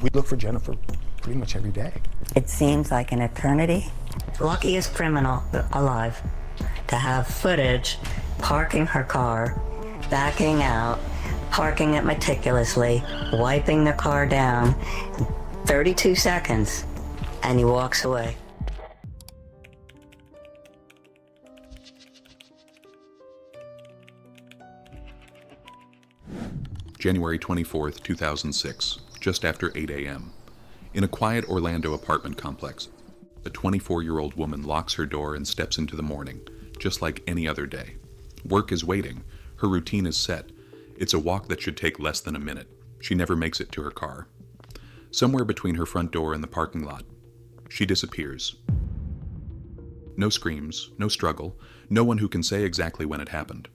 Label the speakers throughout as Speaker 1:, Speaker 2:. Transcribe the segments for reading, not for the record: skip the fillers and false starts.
Speaker 1: We look for Jennifer pretty much every day.
Speaker 2: It seems like an eternity. Luckiest criminal alive to have footage parking her car, backing out, parking it meticulously, wiping the car down, 32 seconds, and he walks away.
Speaker 3: January 24th, 2006, just after 8 a.m. In a quiet Orlando apartment complex, a 24-year-old woman locks her door and steps into the morning, just like any other day. Work is waiting. Her routine is set. It's a walk that should take less than a minute. She never makes it to her car. Somewhere between her front door and the parking lot, she disappears. No screams, no struggle, no one who can say exactly when it happened.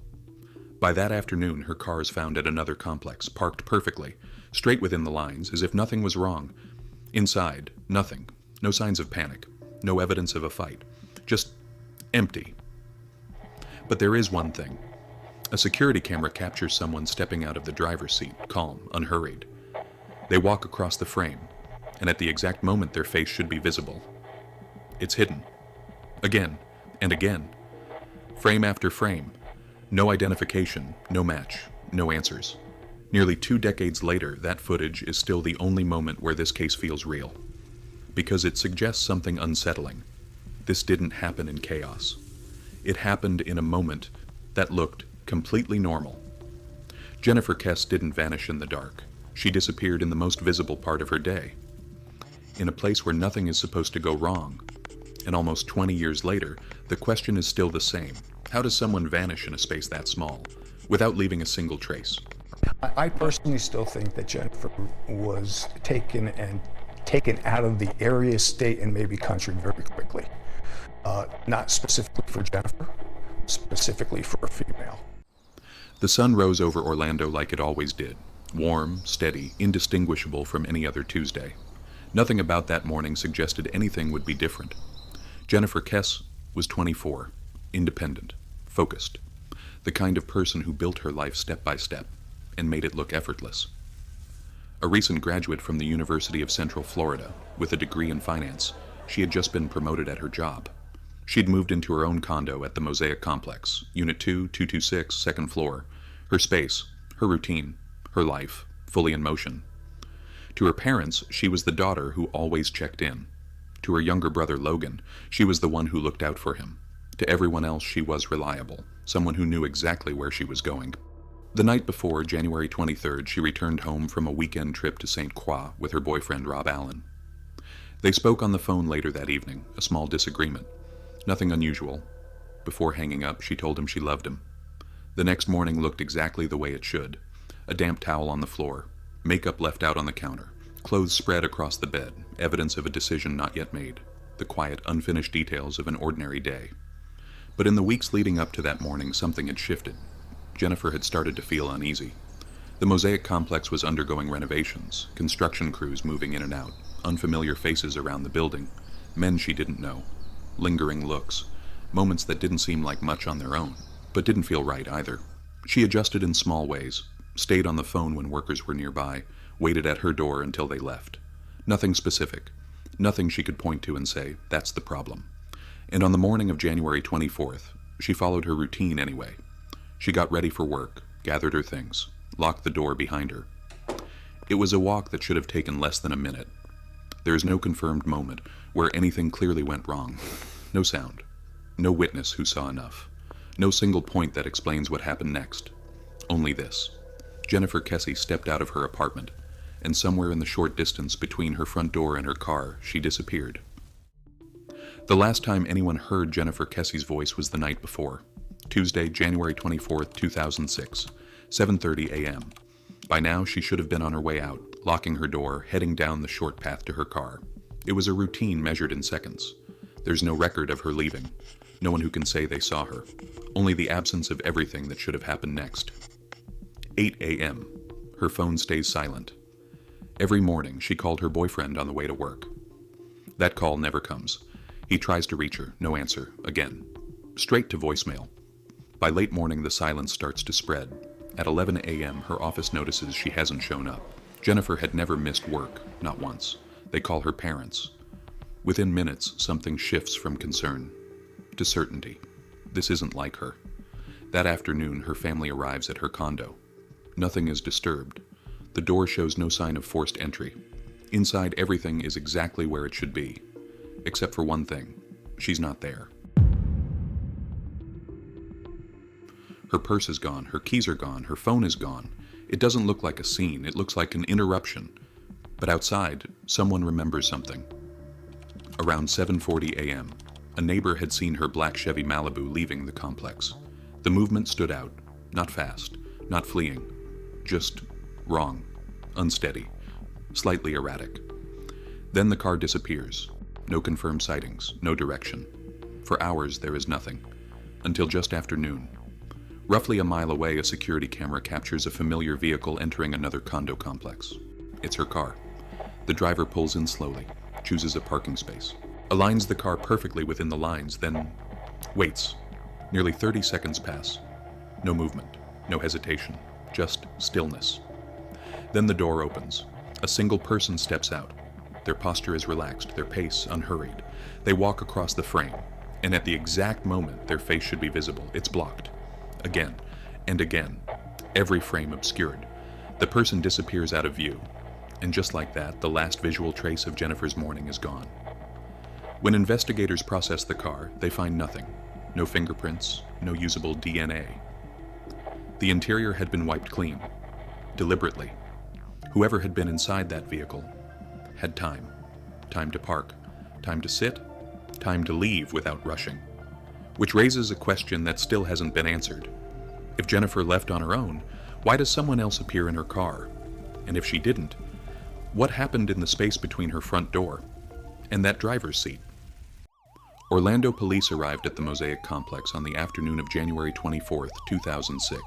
Speaker 3: By that afternoon, her car is found at another complex, parked perfectly, straight within the lines, as if nothing was wrong. Inside, nothing. No signs of panic. No evidence of a fight. Just empty. But there is one thing. A security camera captures someone stepping out of the driver's seat, calm, unhurried. They walk across the frame, and at the exact moment their face should be visible, it's hidden. Again, and again. Frame after frame. No identification, no match, no answers. Nearly 2 decades later, that footage is still the only moment where this case feels real. Because it suggests something unsettling. This didn't happen in chaos. It happened in a moment that looked completely normal. Jennifer Kesse didn't vanish in the dark. She disappeared in the most visible part of her day. In a place where nothing is supposed to go wrong. And almost 20 years later, the question is still the same. How does someone vanish in a space that small, without leaving a single trace?
Speaker 1: I personally still think that Jennifer was taken out of the area, state, and maybe country very quickly. Not specifically for Jennifer, specifically for a female.
Speaker 3: The sun rose over Orlando like it always did. Warm, steady, indistinguishable from any other Tuesday. Nothing about that morning suggested anything would be different. Jennifer Kesse was 24, independent, focused, the kind of person who built her life step by step and made it look effortless. A recent graduate from the University of Central Florida with a degree in finance, she had just been promoted at her job. She'd moved into her own condo at the Mosaic complex, Unit 2, 226, second floor. Her space, her routine, her life, fully in motion. To her parents, she was the daughter who always checked in. To her younger brother Logan, she was the one who looked out for him. To everyone else, she was reliable, someone who knew exactly where she was going. The night before, January 23rd, she returned home from a weekend trip to St. Croix with her boyfriend Rob Allen. They spoke on the phone later that evening, a small disagreement. Nothing unusual. Before hanging up, she told him she loved him. The next morning looked exactly the way it should. A damp towel on the floor, makeup left out on the counter, clothes spread across the bed, evidence of a decision not yet made, the quiet, unfinished details of an ordinary day. But in the weeks leading up to that morning, something had shifted. Jennifer had started to feel uneasy. The Mosaic complex was undergoing renovations, construction crews moving in and out, unfamiliar faces around the building, men she didn't know, lingering looks, moments that didn't seem like much on their own, but didn't feel right either. She adjusted in small ways, stayed on the phone when workers were nearby, waited at her door until they left. Nothing specific, nothing she could point to and say, that's the problem. And on the morning of January 24th, she followed her routine anyway. She got ready for work, gathered her things, locked the door behind her. It was a walk that should have taken less than a minute. There is no confirmed moment where anything clearly went wrong. No sound. No witness who saw enough. No single point that explains what happened next. Only this. Jennifer Kesse stepped out of her apartment, and somewhere in the short distance between her front door and her car, she disappeared. The last time anyone heard Jennifer Kesse's voice was the night before. Tuesday, January 24th, 2006, 7:30 a.m. By now, she should have been on her way out, locking her door, heading down the short path to her car. It was a routine measured in seconds. There's no record of her leaving. No one who can say they saw her. Only the absence of everything that should have happened next. 8 a.m. Her phone stays silent. Every morning, she called her boyfriend on the way to work. That call never comes. He tries to reach her, no answer, again. Straight to voicemail. By late morning, the silence starts to spread. At 11 a.m., her office notices she hasn't shown up. Jennifer had never missed work, not once. They call her parents. Within minutes, something shifts from concern to certainty. This isn't like her. That afternoon, her family arrives at her condo. Nothing is disturbed. The door shows no sign of forced entry. Inside, everything is exactly where it should be. Except for one thing. She's not there. Her purse is gone, her keys are gone, her phone is gone. It doesn't look like a scene, it looks like an interruption. But outside, someone remembers something. Around 7:40 a.m., a neighbor had seen her black Chevy Malibu leaving the complex. The movement stood out, not fast, not fleeing, just wrong, unsteady, slightly erratic. Then the car disappears. No confirmed sightings, no direction. For hours there is nothing, until just after noon. Roughly a mile away, a security camera captures a familiar vehicle entering another condo complex. It's her car. The driver pulls in slowly, chooses a parking space, aligns the car perfectly within the lines, then waits. Nearly 30 seconds pass. No movement, no hesitation, just stillness. Then the door opens. A single person steps out. Their posture is relaxed, their pace unhurried. They walk across the frame, and at the exact moment their face should be visible, it's blocked. Again and again, every frame obscured. The person disappears out of view, and just like that, the last visual trace of Jennifer's morning is gone. When investigators process the car, they find nothing. No fingerprints, no usable DNA. The interior had been wiped clean, deliberately. Whoever had been inside that vehicle had time. Time to park, time to sit, time to leave without rushing. Which raises a question that still hasn't been answered. If Jennifer left on her own, why does someone else appear in her car? And if she didn't, what happened in the space between her front door and that driver's seat? Orlando police arrived at the Mosaic complex on the afternoon of January 24, 2006.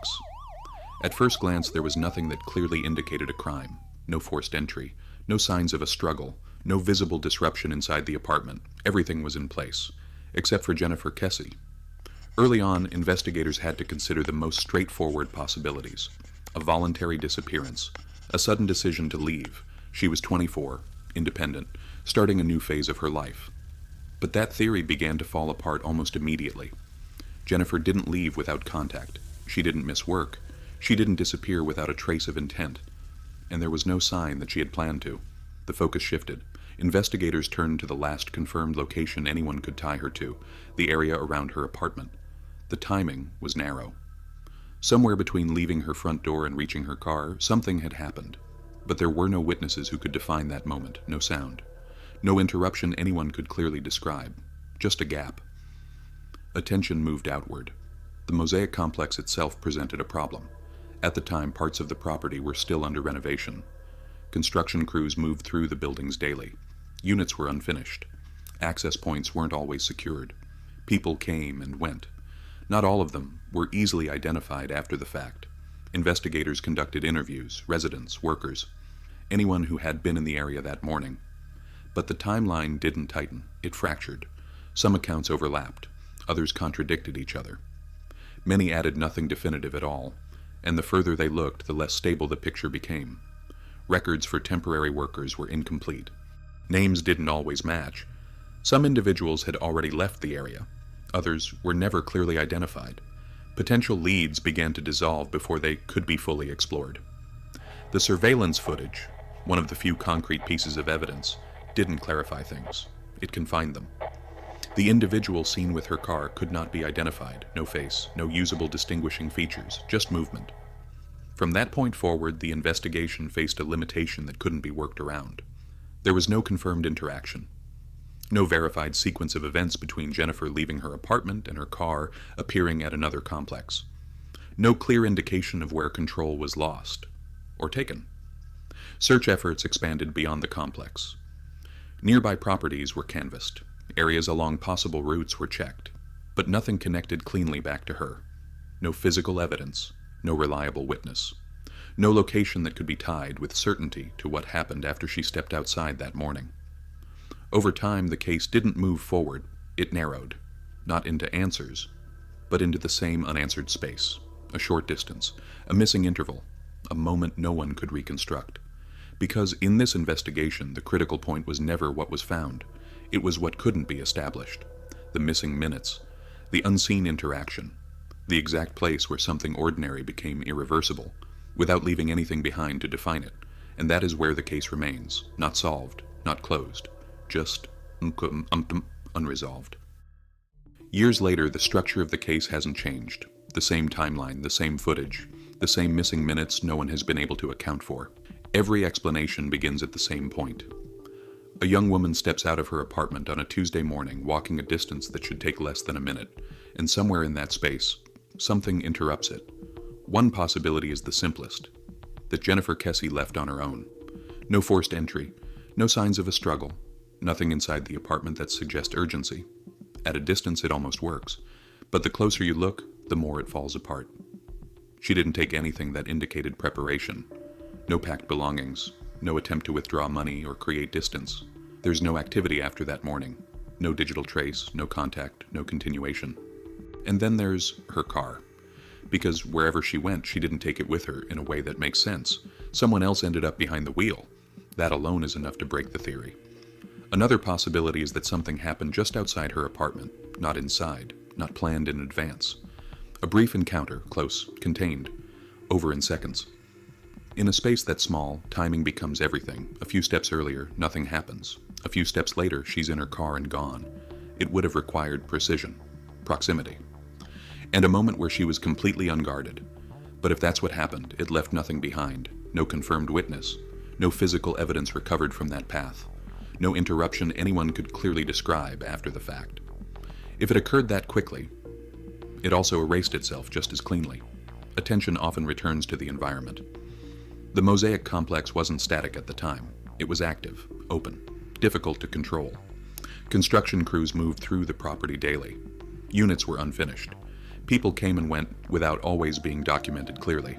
Speaker 3: At first glance, there was nothing that clearly indicated a crime. No forced entry, no signs of a struggle, no visible disruption inside the apartment. Everything was in place, except for Jennifer Kesse. Early on, investigators had to consider the most straightforward possibilities. A voluntary disappearance, a sudden decision to leave. She was 24, independent, starting a new phase of her life. But that theory began to fall apart almost immediately. Jennifer didn't leave without contact. She didn't miss work. She didn't disappear without a trace of intent. And there was no sign that she had planned to. The focus shifted. Investigators turned to the last confirmed location anyone could tie her to, the area around her apartment. The timing was narrow. Somewhere between leaving her front door and reaching her car, something had happened. But there were no witnesses who could define that moment, no sound. No interruption anyone could clearly describe. Just a gap. Attention moved outward. The Mosaic complex itself presented a problem. At the time, parts of the property were still under renovation. Construction crews moved through the buildings daily. Units were unfinished. Access points weren't always secured. People came and went. Not all of them were easily identified after the fact. Investigators conducted interviews, residents, workers, anyone who had been in the area that morning. But the timeline didn't tighten. It fractured. Some accounts overlapped. Others contradicted each other. Many added nothing definitive at all, and the further they looked, the less stable the picture became. Records for temporary workers were incomplete. Names didn't always match. Some individuals had already left the area. Others were never clearly identified. Potential leads began to dissolve before they could be fully explored. The surveillance footage, one of the few concrete pieces of evidence, didn't clarify things. It confined them. The individual seen with her car could not be identified. No face, no usable distinguishing features, just movement. From that point forward, the investigation faced a limitation that couldn't be worked around. There was no confirmed interaction. No verified sequence of events between Jennifer leaving her apartment and her car appearing at another complex. No clear indication of where control was lost or taken. Search efforts expanded beyond the complex. Nearby properties were canvassed. Areas along possible routes were checked, but nothing connected cleanly back to her. No physical evidence, no reliable witness. No location that could be tied with certainty to what happened after she stepped outside that morning. Over time, the case didn't move forward, it narrowed, not into answers, but into the same unanswered space, a short distance, a missing interval, a moment no one could reconstruct. Because in this investigation, the critical point was never what was found. It was what couldn't be established. The missing minutes, the unseen interaction, the exact place where something ordinary became irreversible, without leaving anything behind to define it. And that is where the case remains, not solved, not closed, just unresolved. Years later, the structure of the case hasn't changed. The same timeline, the same footage, the same missing minutes no one has been able to account for. Every explanation begins at the same point. A young woman steps out of her apartment on a Tuesday morning, walking a distance that should take less than a minute, and somewhere in that space, something interrupts it. One possibility is the simplest, that Jennifer Kesse left on her own. No forced entry, no signs of a struggle, nothing inside the apartment that suggests urgency. At a distance, it almost works, but the closer you look, the more it falls apart. She didn't take anything that indicated preparation. No packed belongings, no attempt to withdraw money or create distance. There's no activity after that morning, no digital trace, no contact, no continuation. And then there's her car. Because wherever she went, she didn't take it with her in a way that makes sense. Someone else ended up behind the wheel. That alone is enough to break the theory. Another possibility is that something happened just outside her apartment, not inside, not planned in advance. A brief encounter, close, contained, over in seconds. In a space that small, timing becomes everything. A few steps earlier, nothing happens. A few steps later, she's in her car and gone. It would have required precision, proximity, and a moment where she was completely unguarded. But if that's what happened, it left nothing behind. No confirmed witness, no physical evidence recovered from that path, no interruption anyone could clearly describe after the fact. If it occurred that quickly, it also erased itself just as cleanly. Attention often returns to the environment. The Mosaic complex wasn't static at the time. It was active, open, difficult to control. Construction crews moved through the property daily. Units were unfinished. People came and went without always being documented clearly.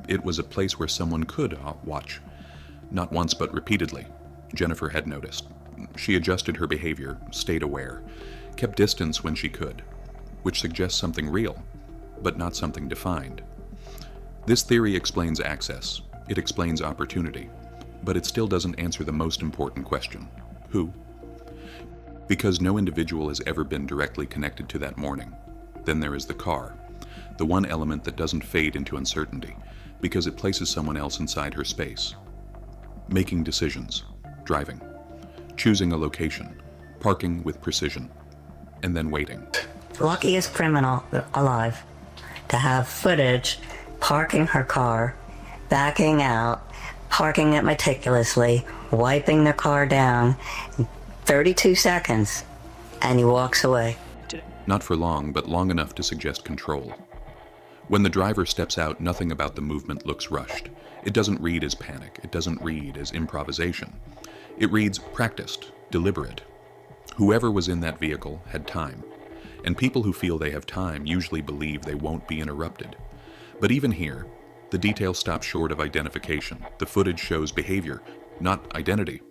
Speaker 3: It was a place where someone could watch, not once but repeatedly. Jennifer had noticed. She adjusted her behavior, stayed aware, kept distance when she could, which suggests something real, but not something defined. This theory explains access. It explains opportunity, but it still doesn't answer the most important question: who? Because no individual has ever been directly connected to that morning. Then there is the car, the one element that doesn't fade into uncertainty, because it places someone else inside her space. Making decisions, driving, choosing a location, parking with precision, and then waiting.
Speaker 2: Luckiest criminal alive to have footage parking her car, backing out, parking it meticulously, wiping the car down, 32 seconds, and he walks away.
Speaker 3: Not for long, but long enough to suggest control. When the driver steps out, nothing about the movement looks rushed. It doesn't read as panic. It doesn't read as improvisation. It reads practiced, deliberate. Whoever was in that vehicle had time. And people who feel they have time usually believe they won't be interrupted. But even here, the details stop short of identification. The footage shows behavior, not identity.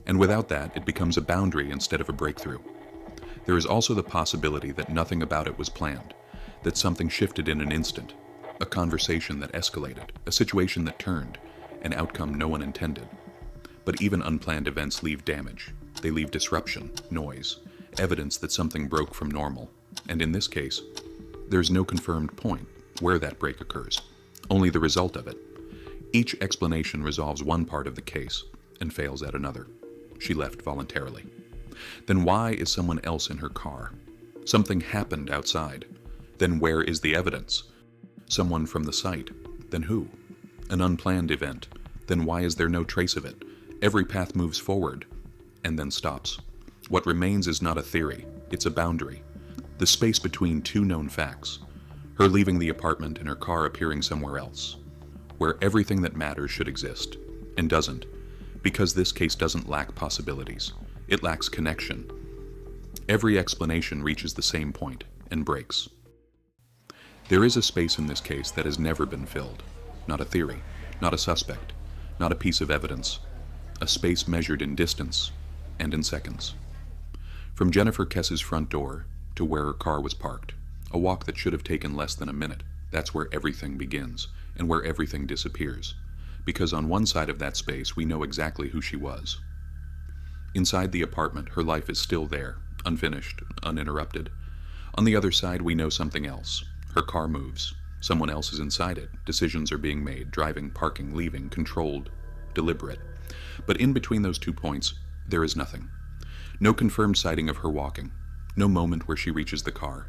Speaker 3: And without that, it becomes a boundary instead of a breakthrough. There is also the possibility that nothing about it was planned, that something shifted in an instant, a conversation that escalated, a situation that turned, an outcome no one intended. But even unplanned events leave damage. They leave disruption, noise, evidence that something broke from normal. And in this case, there's no confirmed point where that break occurs, only the result of it. Each explanation resolves one part of the case and fails at another. She left voluntarily. Then why is someone else in her car? Something happened outside. Then where is the evidence? Someone from the site. Then who? An unplanned event. Then why is there no trace of it? Every path moves forward and then stops. What remains is not a theory. It's a boundary. The space between two known facts. Her leaving the apartment and her car appearing somewhere else, where everything that matters should exist, and doesn't, because this case doesn't lack possibilities. It lacks connection. Every explanation reaches the same point and breaks. There is a space in this case that has never been filled. Not a theory, not a suspect, not a piece of evidence. A space measured in distance and in seconds. From Jennifer Kesse's front door to where her car was parked, a walk that should have taken less than a minute. That's where everything begins and where everything disappears. because on one side of that space we know exactly who she was. Inside the apartment, her life is still there, unfinished, uninterrupted. On the other side, we know something else. Her car moves. Someone else is inside it. Decisions are being made, driving, parking, leaving, controlled, deliberate. But in between those 2 points, there is nothing. No confirmed sighting of her walking. No moment where she reaches the car.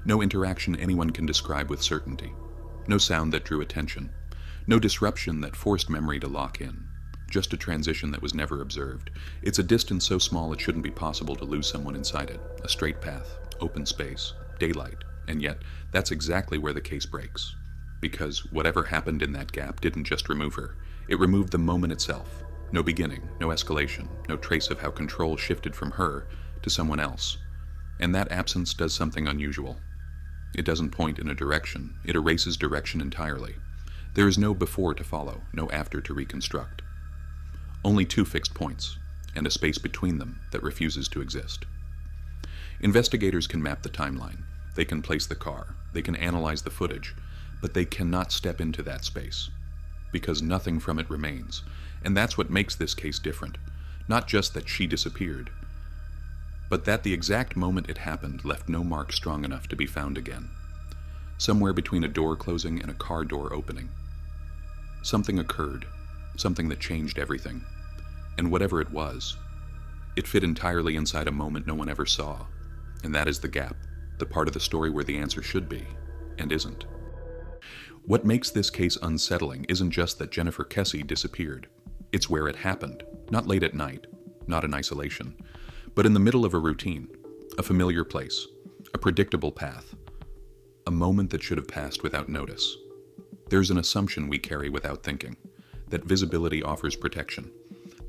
Speaker 3: No interaction anyone can describe with certainty. No sound that drew attention. No disruption that forced memory to lock in. Just a transition that was never observed. It's a distance so small it shouldn't be possible to lose someone inside it. A straight path, open space, daylight. And yet, that's exactly where the case breaks. Because whatever happened in that gap didn't just remove her. It removed the moment itself. No beginning, no escalation, no trace of how control shifted from her to someone else. And that absence does something unusual. It doesn't point in a direction. It erases direction entirely. There is no before to follow, no after to reconstruct. Only 2 fixed points, and a space between them that refuses to exist. Investigators can map the timeline. They can place the car. They can analyze the footage. But they cannot step into that space. Because nothing from it remains. And that's what makes this case different. Not just that she disappeared, but that the exact moment it happened left no mark strong enough to be found again. Somewhere between a door closing and a car door opening. Something occurred. Something that changed everything. And whatever it was, it fit entirely inside a moment no one ever saw. And that is the gap. The part of the story where the answer should be, and isn't. What makes this case unsettling isn't just that Jennifer Kesse disappeared. It's where it happened, not late at night, not in isolation, but in the middle of a routine, a familiar place, a predictable path, a moment that should have passed without notice. There's an assumption we carry without thinking, that visibility offers protection,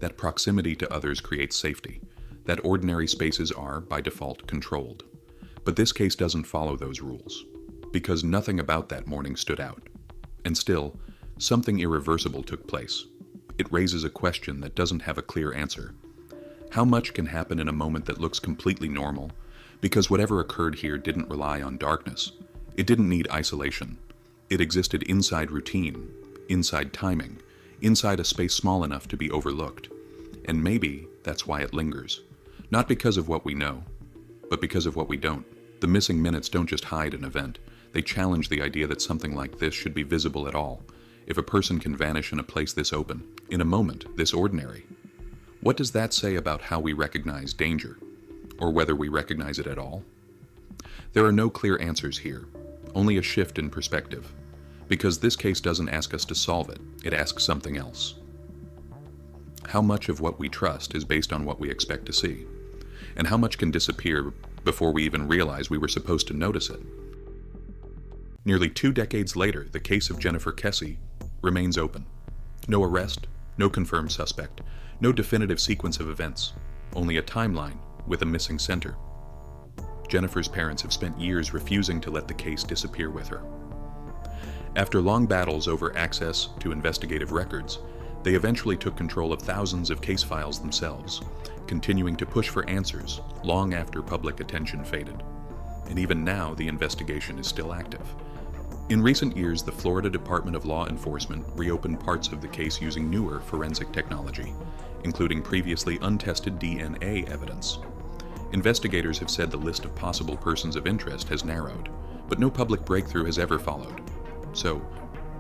Speaker 3: that proximity to others creates safety, that ordinary spaces are, by default, controlled. But this case doesn't follow those rules, because nothing about that morning stood out. And still, something irreversible took place. It raises a question that doesn't have a clear answer. How much can happen in a moment that looks completely normal? Because whatever occurred here didn't rely on darkness. It didn't need isolation. It existed inside routine, inside timing, inside a space small enough to be overlooked. And maybe that's why it lingers. Not because of what we know, but because of what we don't. The missing minutes don't just hide an event. They challenge the idea that something like this should be visible at all. If a person can vanish in a place this open, in a moment this ordinary, what does that say about how we recognize danger? Or whether we recognize it at all? There are no clear answers here, only a shift in perspective. Because this case doesn't ask us to solve it, it asks something else. How much of what we trust is based on what we expect to see? And how much can disappear before we even realize we were supposed to notice it? Nearly 2 decades later, the case of Jennifer Kesse remains open. No arrest, no confirmed suspect, no definitive sequence of events, only a timeline with a missing center. Jennifer's parents have spent years refusing to let the case disappear with her. After long battles over access to investigative records, they eventually took control of thousands of case files themselves, continuing to push for answers long after public attention faded. And even now, the investigation is still active. In recent years, the Florida Department of Law Enforcement reopened parts of the case using newer forensic technology, including previously untested DNA evidence. Investigators have said the list of possible persons of interest has narrowed, but no public breakthrough has ever followed. So,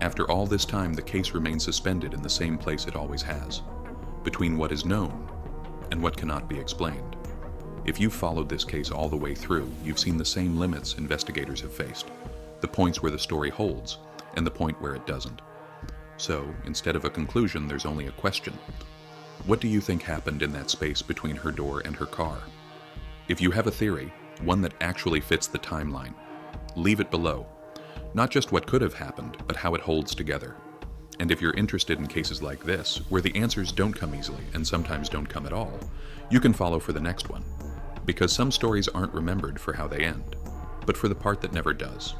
Speaker 3: after all this time, the case remains suspended in the same place it always has, between what is known and what cannot be explained. If you've followed this case all the way through, you've seen the same limits investigators have faced, the points where the story holds, and the point where it doesn't. So, instead of a conclusion, there's only a question. What do you think happened in that space between her door and her car? If you have a theory, one that actually fits the timeline, leave it below. Not just what could have happened, but how it holds together. And if you're interested in cases like this, where the answers don't come easily and sometimes don't come at all, you can follow for the next one. Because some stories aren't remembered for how they end, but for the part that never does.